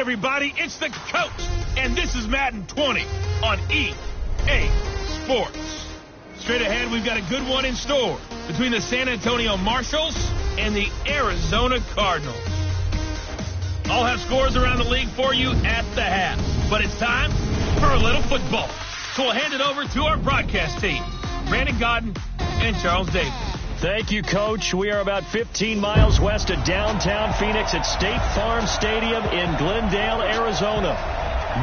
everybody, it's the coach, and this is Madden 20 on EA Sports. Straight ahead, we've got a good one in store between the San Antonio Marshals and the Arizona Cardinals. I'll have scores around the league for you at the half, but it's time for a little football. So we'll hand it over to our broadcast team, Brandon Godden and Charles Davis. Thank you, Coach. We are about 15 miles west of downtown Phoenix at State Farm Stadium in Glendale, Arizona.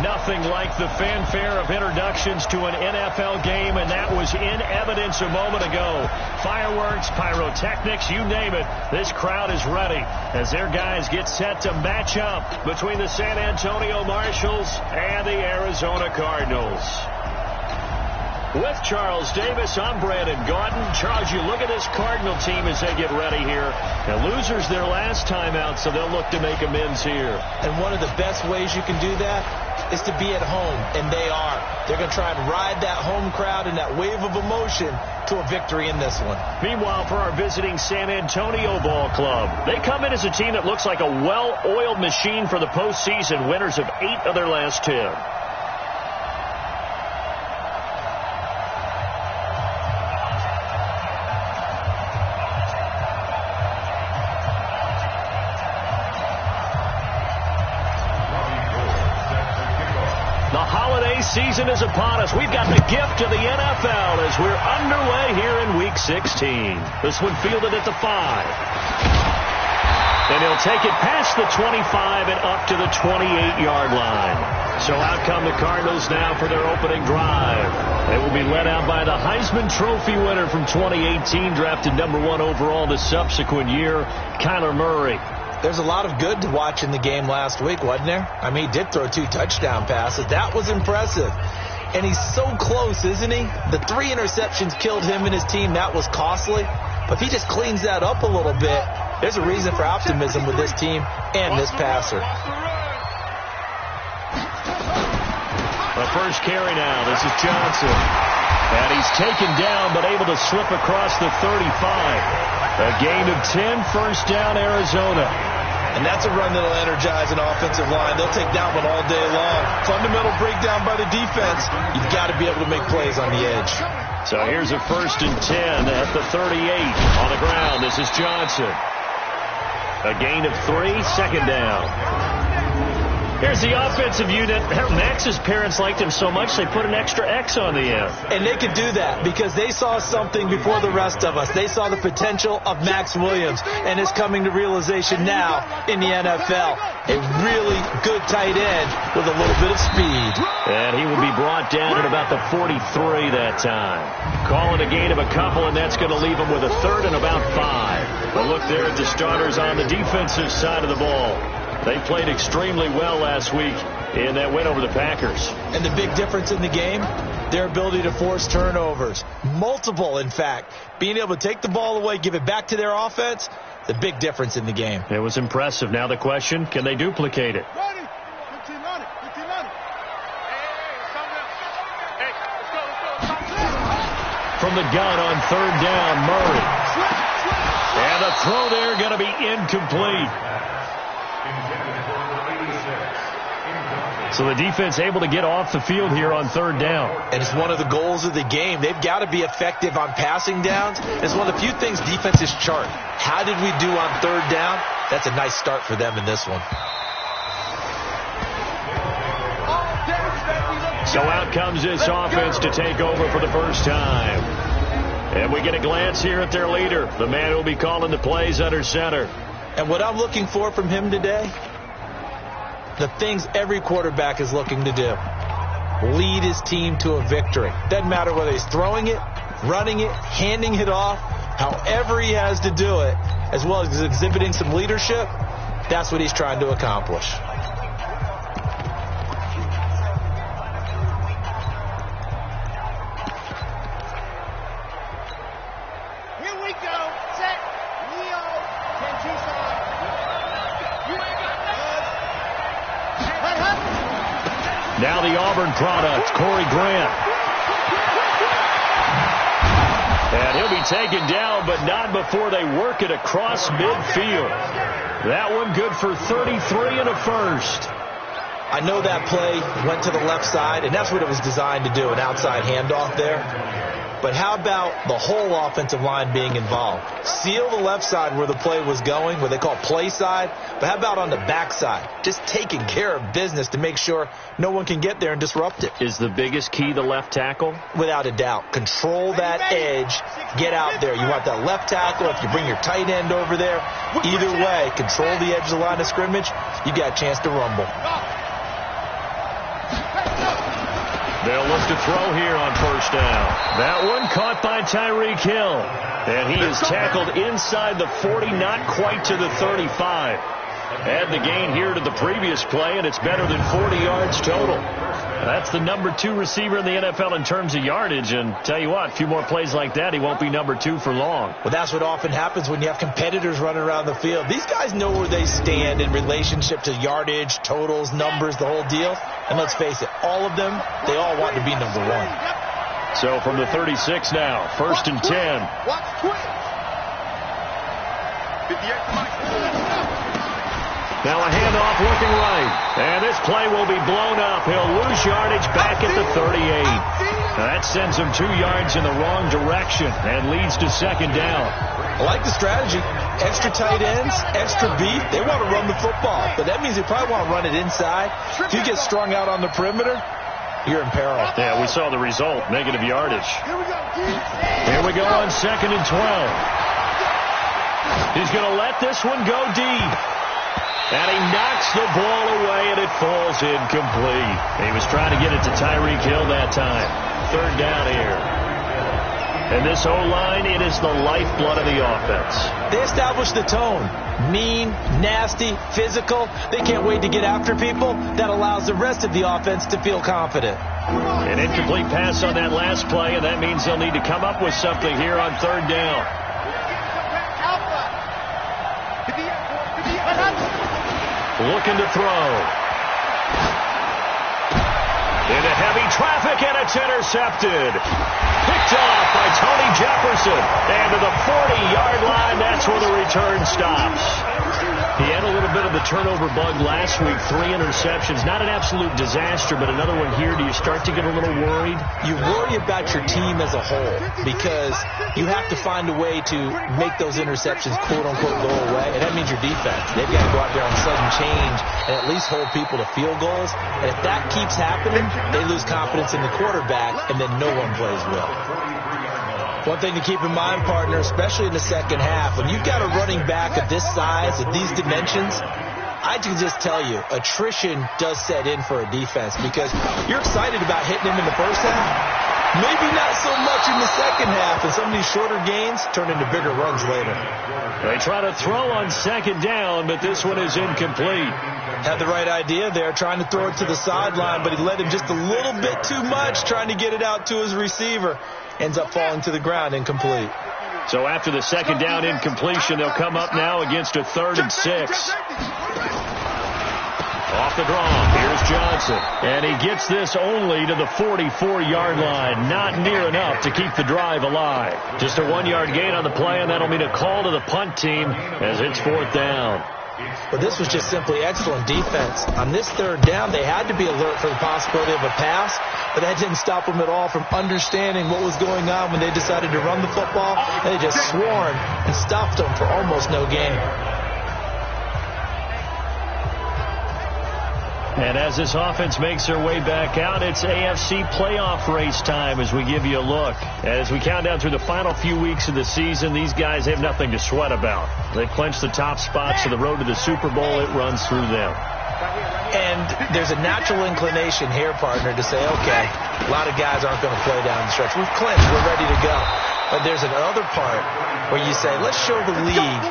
Nothing like the fanfare of introductions to an NFL game, and that was in evidence a moment ago. Fireworks, pyrotechnics, you name it. This crowd is ready as their guys get set to match up between the San Antonio Marshals and the Arizona Cardinals. With Charles Davis, I'm Brandon Gaudin. Charles, you look at this Cardinal team as they get ready here. The losers their last time out, so they'll look to make amends here. And one of the best ways you can do that is to be at home, and they are. They're going to try and ride that home crowd and that wave of emotion to a victory in this one. Meanwhile, for our visiting San Antonio Ball Club, they come in as a team that looks like a well-oiled machine for the postseason, winners of 8 of their last 10. Season is upon us. We've got the gift of the NFL as we're underway here in Week 16. This one fielded at the 5. And he'll take it past the 25 and up to the 28-yard line. So out come the Cardinals now for their opening drive. They will be led out by the Heisman Trophy winner from 2018, drafted #1 overall the subsequent year, Kyler Murray. There's a lot of good to watch in the game last week, wasn't there? I mean, he did throw 2 touchdown passes. That was impressive. And he's so close, isn't he? The 3 interceptions killed him and his team. That was costly. But if he just cleans that up a little bit, there's a reason for optimism with this team and this passer. The first carry now. This is Johnson. And he's taken down but able to slip across the 35. A gain of 10, first down, Arizona. And that's a run that'll energize an offensive line. They'll take that one all day long. Fundamental breakdown by the defense. You've got to be able to make plays on the edge. So here's a 1st and 10 at the 38 on the ground. This is Johnson. A gain of 3, second down. Here's the offensive unit. Max's parents liked him so much they put an extra X on the end. And they could do that because they saw something before the rest of us. They saw the potential of Max Williams, and it's coming to realization now in the NFL. A really good tight end with a little bit of speed. And he will be brought down at about the 43 that time. Calling a gain of a couple, and that's going to leave him with a 3rd and about 5. But look there at the starters on the defensive side of the ball. They played extremely well last week in that win over the Packers. And the big difference in the game, their ability to force turnovers. Multiple, in fact. Being able to take the ball away, give it back to their offense, the big difference in the game. It was impressive. Now the question, can they duplicate it? From the gun on 3rd down, Murray. And the throw there going to be incomplete. So the defense able to get off the field here on 3rd down. And it's one of the goals of the game. They've got to be effective on passing downs. It's one of the few things defenses chart. How did we do on 3rd down? That's a nice start for them in this one. So out comes this offense to take over for the first time. And we get a glance here at their leader, the man who will be calling the plays under center. And what I'm looking for from him today, the things every quarterback is looking to do. Lead his team to a victory. Doesn't matter whether he's throwing it, running it, handing it off, however he has to do it, as well as exhibiting some leadership, that's what he's trying to accomplish. Now the Auburn product, Corey Grant. And he'll be taken down, but not before they work it across midfield. That one good for 33 and a first. I know that play went to the left side, and that's what it was designed to do, an outside handoff there. But how about the whole offensive line being involved? Seal the left side where the play was going, what they call play side. But how about on the back side? Just taking care of business to make sure no one can get there and disrupt it. Is the biggest key the left tackle? Without a doubt. Control that edge. Get out there. You want that left tackle. If you bring your tight end over there, either way, control the edge of the line of scrimmage, you got a chance to rumble. They'll look to throw here on first down. That one caught by Tyreek Hill. And he is tackled inside the 40, not quite to the 35. Add the gain here to the previous play, and it's better than 40 yards total. That's the number 2 receiver in the NFL in terms of yardage. And tell you what, a few more plays like that, he won't be number 2 for long. Well, that's what often happens when you have competitors running around the field. These guys know where they stand in relationship to yardage, totals, numbers, the whole deal. And let's face it, all of them, they all want to be number 1. So from the 36 now, 1st and 10. Now a handoff looking right. And this play will be blown up. He'll lose yardage back at the 38. That sends him 2 yards in the wrong direction and leads to 2nd down. I like the strategy. Extra tight ends, extra beat. They want to run the football. But that means they probably want to run it inside. If you get strung out on the perimeter, you're in peril. Yeah, we saw the result. Negative yardage. Here we go on 2nd and 12. He's going to let this one go deep. And he knocks the ball away, and it falls incomplete. He was trying to get it to Tyreek Hill that time. 3rd down here. And this O-line, it is the lifeblood of the offense. They establish the tone. Mean, nasty, physical. They can't wait to get after people. That allows the rest of the offense to feel confident. An incomplete pass on that last play, and that means they'll need to come up with something here on 3rd down. Looking to throw. Into heavy traffic, and it's intercepted. Picked off by Tony Jefferson. And to the 40-yard line, that's where the return stops. He had a little bit of the turnover bug last week, 3 interceptions. Not an absolute disaster, but another one here. Do you start to get a little worried? You worry about your team as a whole because you have to find a way to make those interceptions, quote-unquote, go away. And that means your defense. They've got to go out there on sudden change and at least hold people to field goals. And if that keeps happening, they lose confidence in the quarterback, and then no one plays well. One thing to keep in mind, partner, especially in the second half, when you've got a running back of this size, of these dimensions, I can just tell you, attrition does set in for a defense because you're excited about hitting him in the first half. Maybe not so much in the second half, and some of these shorter gains turn into bigger runs later. They try to throw on 2nd down, but this one is incomplete. Had the right idea there, trying to throw it to the sideline, but he led him just a little bit too much, trying to get it out to his receiver. Ends up falling to the ground, incomplete. So after the 2nd down incompletion, they'll come up now against a 3rd and 6. Off the draw, here's Johnson. And he gets this only to the 44-yard line. Not near enough to keep the drive alive. Just a 1-yard gain on the play, and that'll mean a call to the punt team as it's 4th down. But this was just simply excellent defense. On this 3rd down, they had to be alert for the possibility of a pass, but that didn't stop them at all from understanding what was going on when they decided to run the football. They just swarmed and stopped them for almost no gain. And as this offense makes their way back out, it's AFC playoff race time as we give you a look. As we count down through the final few weeks of the season, these guys have nothing to sweat about. They've clinched the top spots, so the road to the Super Bowl, it runs through them. And there's a natural inclination here, partner, to say, okay, a lot of guys aren't going to play down the stretch. We've clinched. We're ready to go. But there's another part where you say, let's show the league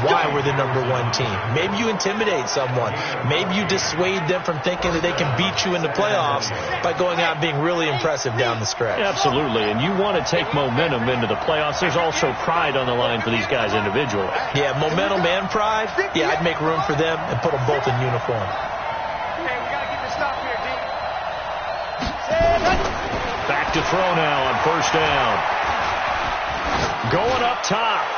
why we're the number 1 team. Maybe you intimidate someone. Maybe you dissuade them from thinking that they can beat you in the playoffs by going out and being really impressive down the stretch. Absolutely, and you want to take momentum into the playoffs. There's also pride on the line for these guys individually. Yeah, momentum and pride. Yeah, I'd make room for them and put them both in uniform. Back to throw now on 1st down. Going up top.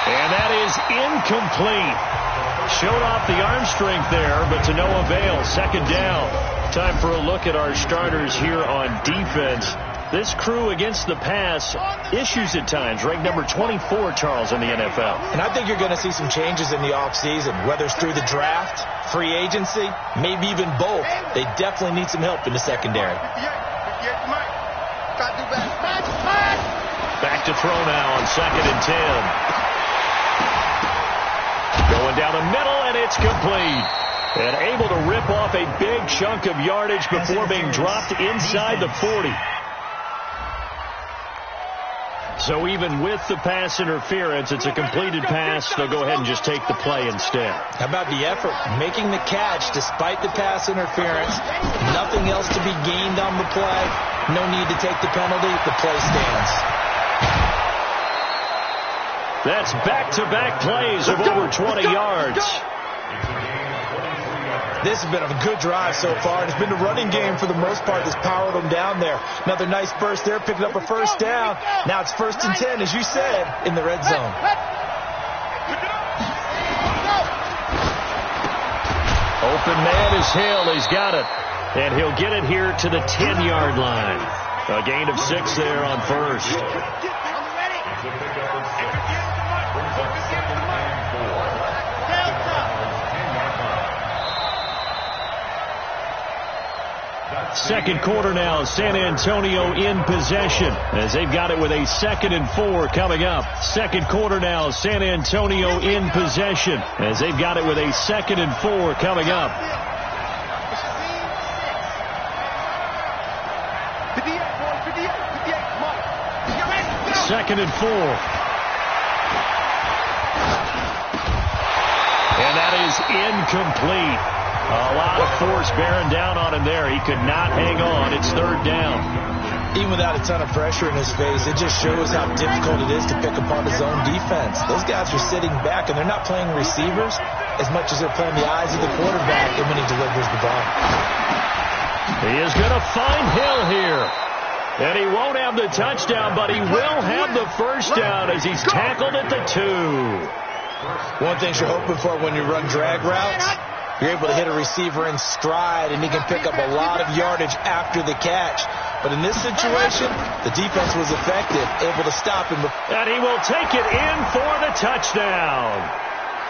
And that is incomplete. Showed off the arm strength there, but to no avail. Second down. Time for a look at our starters here on defense. This crew against the pass, issues at times, ranked number 24, Charles, in the NFL. And I think you're going to see some changes in the offseason, whether it's through the draft, free agency, maybe even both. They definitely need some help in the secondary. Back to throw now on 2nd and 10. Going down the middle, and it's complete. And able to rip off a big chunk of yardage before being dropped inside the 40. So even with the pass interference, it's a completed pass. They'll go ahead and just take the play instead. How about the effort? Making the catch despite the pass interference. Nothing else to be gained on the play. No need to take the penalty. The play stands. That's back-to-back plays of over 20 yards. This has been a good drive so far. It's been the running game for the most part that's powered them down there. Another nice burst there, picking up a first down. Now it's 1st and 10, as you said, in the red zone. Open man is Hill. He's got it. And he'll get it here to the 10-yard line. A gain of 6 there on first. Second quarter now, San Antonio in possession as they've got it with a 2nd and 4 coming up. Second quarter now, San Antonio in possession as they've got it with a 2nd and 4 coming up. Second and 4. And that is incomplete. A lot of force bearing down on him there. He could not hang on. It's 3rd down. Even without a ton of pressure in his face, it just shows how difficult it is to pick apart his own defense. Those guys are sitting back, and they're not playing receivers as much as they're playing the eyes of the quarterback and when he delivers the ball. He is going to find Hill here. And he won't have the touchdown, but he will have the first down as he's tackled at the 2. One thing you're hoping for when you run drag routes, you're able to hit a receiver in stride, and he can pick up a lot of yardage after the catch. But in this situation, the defense was effective, able to stop him. And he will take it in for the touchdown.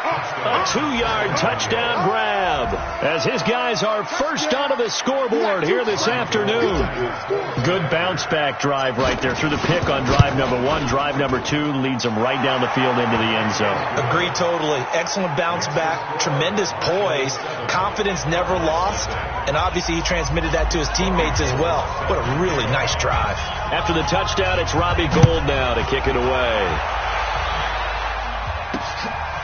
A 2-yard touchdown grab as his guys are first onto the scoreboard here this afternoon. Good bounce-back drive right there through the pick on drive number 1. Drive number 2 leads them right down the field into the end zone. Agreed totally. Excellent bounce-back, tremendous poise, confidence never lost, and obviously he transmitted that to his teammates as well. What a really nice drive. After the touchdown, it's Robbie Gould now to kick it away.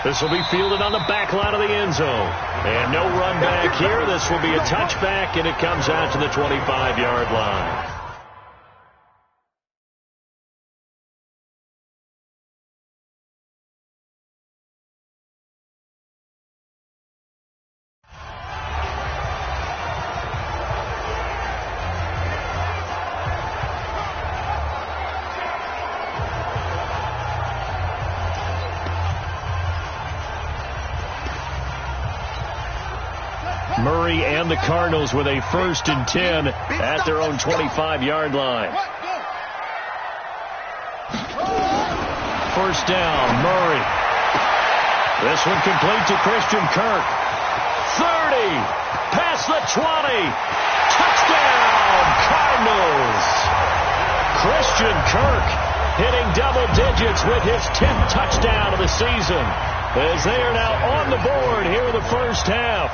This will be fielded on the back line of the end zone. And no run back here. This will be a touchback, and it comes out to the 25-yard line. Murray and the Cardinals with a 1st and 10 at their own 25-yard line. First down, Murray. This one complete to Christian Kirk. 30, past the 20. Touchdown, Cardinals. Christian Kirk hitting double digits with his 10th touchdown of the season as they are now on the board here in the first half.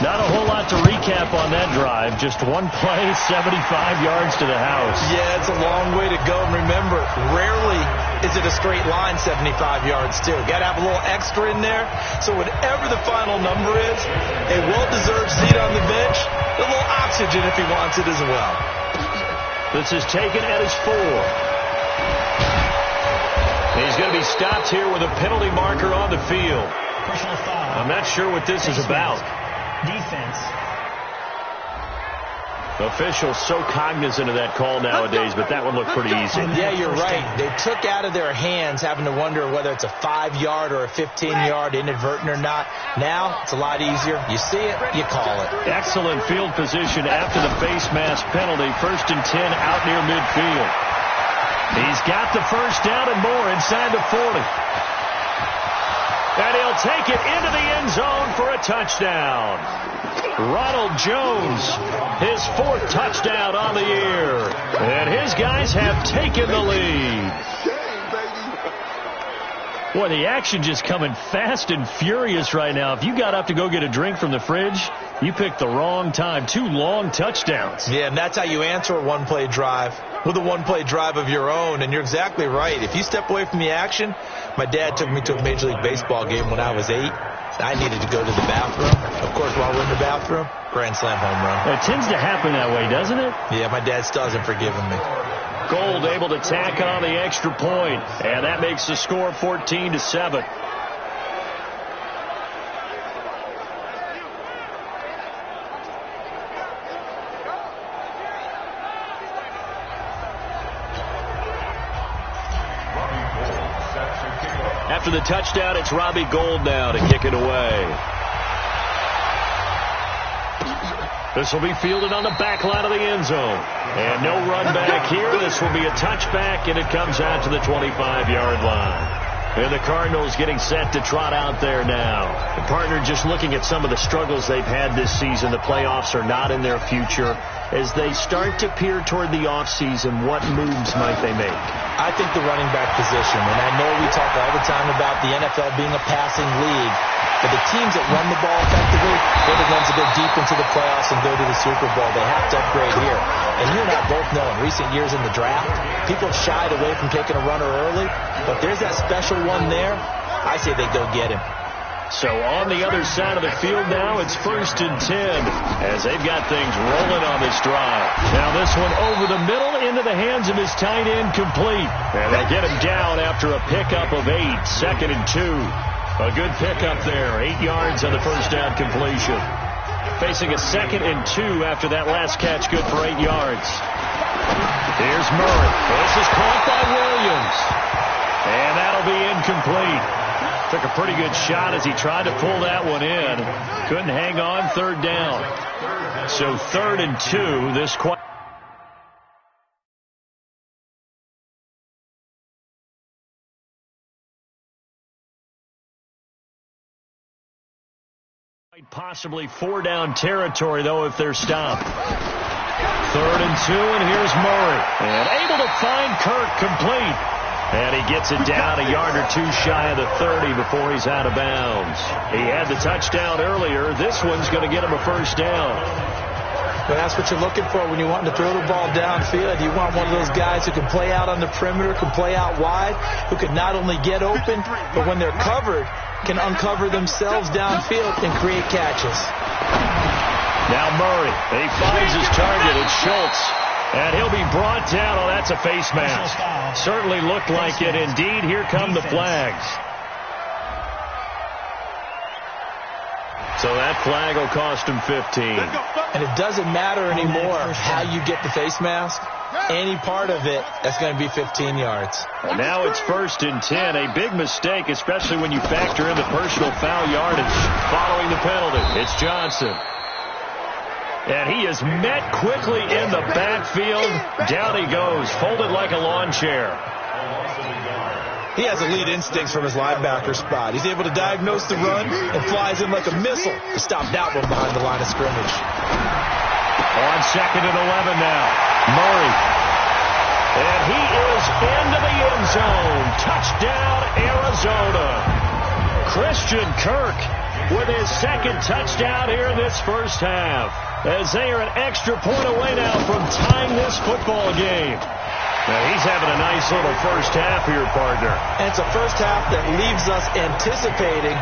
Not a whole lot to recap on that drive. Just one play, 75 yards to the house. Yeah, it's a long way to go. And remember, rarely is it a straight line 75 yards, too. Got to have a little extra in there. So whatever the final number is, a well-deserved seat on the bench, a little oxygen if he wants it as well. This is taken at his 4. He's going to be stopped here with a penalty marker on the field. I'm not sure what this is about. Defense. Officials so cognizant of that call nowadays, but that one looked pretty easy. Yeah, you're right. They took out of their hands having to wonder whether it's a 5-yard or a 15-yard inadvertent or not. Now, it's a lot easier. You see it, you call it. Excellent field position after the face mask penalty. 1st and 10 out near midfield. He's got the first down and more inside the 40. And he'll take it into the end zone for a touchdown. Ronald Jones, his 4th touchdown on the year. And his guys have taken the lead. Boy, the action just coming fast and furious right now. If you got up to go get a drink from the fridge, you picked the wrong time. 2 long touchdowns. Yeah, and that's how you answer a one-play drive with a one-play drive of your own. And you're exactly right. If you step away from the action, my dad took me to a Major League Baseball game when I was 8. I needed to go to the bathroom. Of course, while we're in the bathroom, grand slam home run. It tends to happen that way, doesn't it? Yeah, my dad still hasn't forgiven me. Gold able to tack on the extra point, and that makes the score 14-7. After the touchdown, it's Robbie Gould now to kick it away. This will be fielded on the back line of the end zone. And no run back here. This will be a touchback, and it comes out to the 25-yard line. And the Cardinals getting set to trot out there now. The partner just looking at some of the struggles they've had this season. The playoffs are not in their future. As they start to peer toward the offseason, what moves might they make? I think the running back position, and I know we talk all the time about the NFL being a passing league, but the teams that run the ball effectively, they're the ones that go deep into the playoffs and go to the Super Bowl. They have to upgrade here. And you and I both know in recent years in the draft, people have shied away from taking a runner early, but there's that special one there. I say they go get him. So on the other side of the field now, it's 1st and 10 as they've got things rolling on this drive. Now this one over the middle into the hands of his tight end, complete. And they get him down after a pickup of 8, 2nd and 2. A good pickup there, 8 yards on the first down completion. Facing a 2nd and 2 after that last catch, good for 8 yards. Here's Murray. This is caught by Williams. And that'll be incomplete. Took a pretty good shot as he tried to pull that one in. Couldn't hang on, 3rd down. So 3rd and 2, this quite possibly 4-down territory, though, if they're stopped. 3rd and 2, and here's Murray. And able to find Kirk, complete. And he gets it down a yard or 2 shy of the 30 before he's out of bounds. He had the touchdown earlier. This one's going to get him a 1st down. But that's what you're looking for when you want to throw the ball downfield. You want one of those guys who can play out on the perimeter, can play out wide, who can not only get open, but when they're covered, can uncover themselves downfield and create catches. Now Murray, he finds his target. It's Schultz. And he'll be brought down. Oh, that's a face mask. Certainly looked like it. Indeed, here come the flags. So that flag will cost him 15. And it doesn't matter anymore how you get the face mask. Any part of it, that's going to be 15 yards. And now it's 1st and 10. A big mistake, especially when you factor in the personal foul yardage following the penalty. It's Johnson. And he is met quickly in the backfield. Down he goes, folded like a lawn chair. He has elite instincts from his linebacker spot. He's able to diagnose the run and flies in like a missile to stop that one behind the line of scrimmage. On 2nd and 11 now. Murray. And he is into the end zone. Touchdown, Arizona. Christian Kirk with his 2nd touchdown here in this first half. As they are an extra point away now from tying this football game. Now he's having a nice little first half here, partner. And it's a first half that leaves us anticipating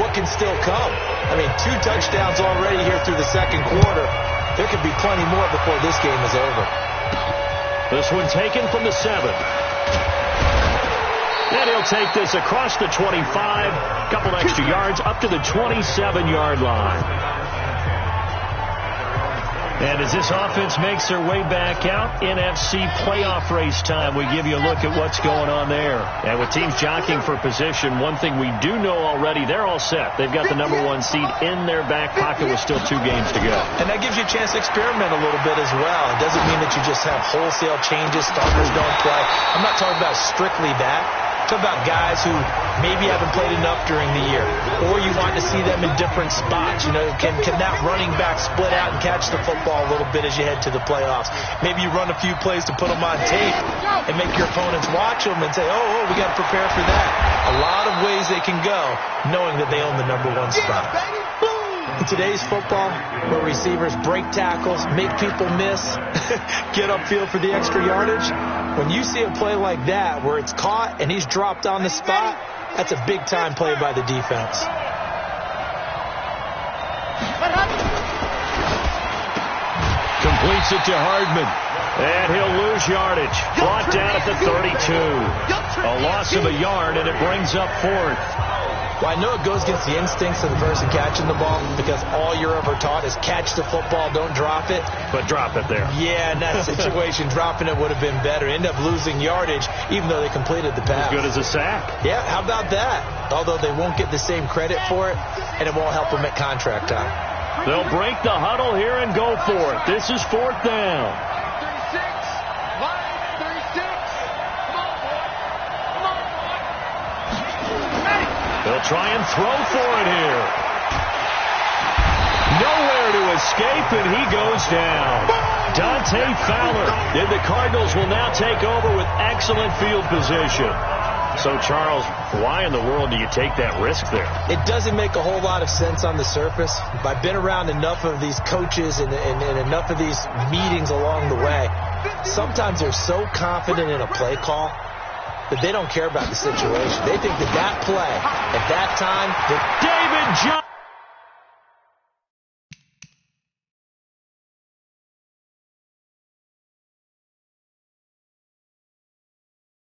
what can still come. I mean, 2 touchdowns already here through the 2nd quarter. There could be plenty more before this game is over. This one taken from the 7. And he'll take this across the 25, a couple extra yards, up to the 27-yard line. And as this offense makes their way back out, NFC playoff race time, we give you a look at what's going on there. And with teams jockeying for position, one thing we do know already, they're all set. They've got the #1 seed in their back pocket with still 2 games to go. And that gives you a chance to experiment a little bit as well. It doesn't mean that you just have wholesale changes, starters don't play. I'm not talking about strictly that. I'm talking about guys who maybe haven't played enough during the year, or you want to see them in different spots. You know, can that running back split out and catch the football a little bit as you head to the playoffs? Maybe you run a few plays to put them on tape and make your opponents watch them and say, oh, we got to prepare for that. A lot of ways they can go, knowing that they own the #1 spot. In today's football, where receivers break tackles, make people miss, get upfield for the extra yardage, when you see a play like that where it's caught and he's dropped on the spot, that's a big-time play by the defense. Completes it to Hardman. And he'll lose yardage. Brought down at the 32. A loss of a yard, and it brings up 4th. Well, I know it goes against the instincts of the person catching the ball because all you're ever taught is catch the football, don't drop it. But drop it there. Yeah, in that situation, dropping it would have been better. End up losing yardage, even though they completed the pass. As good as a sack. Yeah, how about that? Although they won't get the same credit for it, and it won't help them at contract time. They'll break the huddle here and go for it. This is 4th down. They'll try and throw for it here. Nowhere to escape, and he goes down. Dante Fowler. And the Cardinals will now take over with excellent field position. So, Charles, why in the world do you take that risk there? It doesn't make a whole lot of sense on the surface. I've been around enough of these coaches and enough of these meetings along the way. Sometimes they're so confident in a play call that they don't care about the situation. They think that play at that time, that David Johnson.